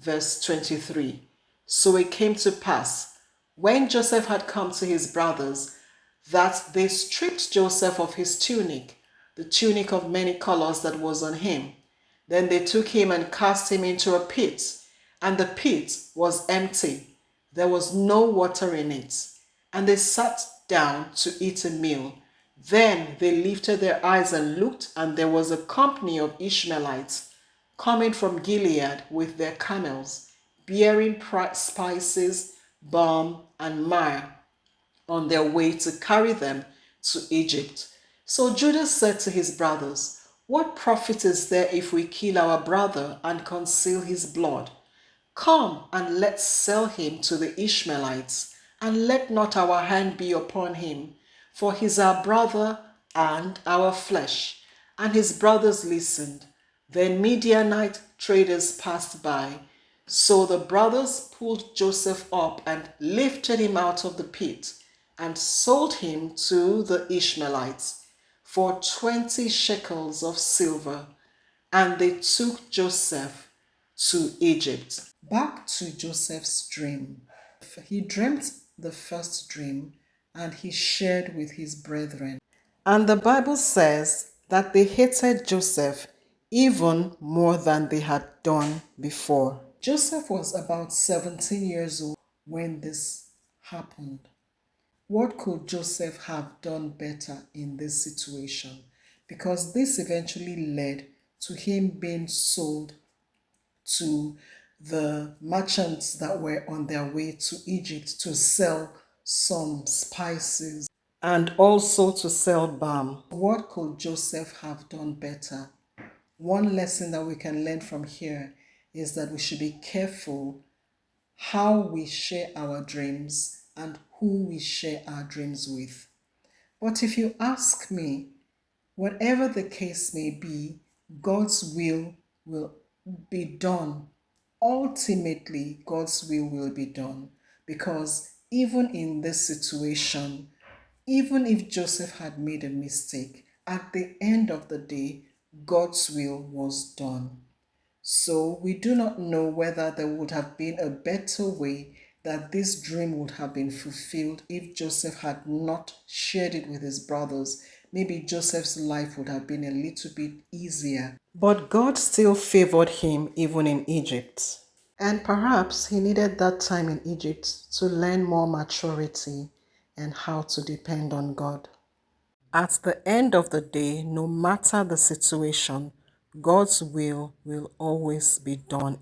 Verse 23. So it came to pass, when Joseph had come to his brothers, that they stripped Joseph of his tunic, the tunic of many colors that was on him. Then they took him and cast him into a pit, and the pit was empty. There was no water in it. And they sat down to eat a meal. Then they lifted their eyes and looked, and there was a company of Ishmaelites coming from Gilead with their camels, bearing spices, balm, and myrrh on their way to carry them to Egypt. So Judah said to his brothers, what profit is there if we kill our brother and conceal his blood? Come and let's sell him to the Ishmaelites, and let not our hand be upon him, for he is our brother and our flesh. And his brothers listened. Then Midianite traders passed by. So the brothers pulled Joseph up and lifted him out of the pit and sold him to the Ishmaelites for 20 shekels of silver. And they took Joseph to Egypt. Back to Joseph's dream. He dreamt the first dream and he shared with his brethren. And the Bible says that they hated Joseph even more than they had done before. Joseph was about 17 years old when this happened. What could Joseph have done better in this situation? Because this eventually led to him being sold to the merchants that were on their way to Egypt to sell some spices and also to sell balm. What could Joseph have done better? One lesson that we can learn from here is that we should be careful how we share our dreams and who we share our dreams with. But if you ask me, whatever the case may be, God's will be done. Ultimately, God's will be done. Because even in this situation, even if Joseph had made a mistake, at the end of the day, God's will was done. So we do not know whether there would have been a better way that this dream would have been fulfilled if Joseph had not shared it with his brothers. Maybe Joseph's life would have been a little bit easier. But God still favored him even in Egypt. And perhaps he needed that time in Egypt to learn more maturity and how to depend on God. At the end of the day, no matter the situation, God's will always be done.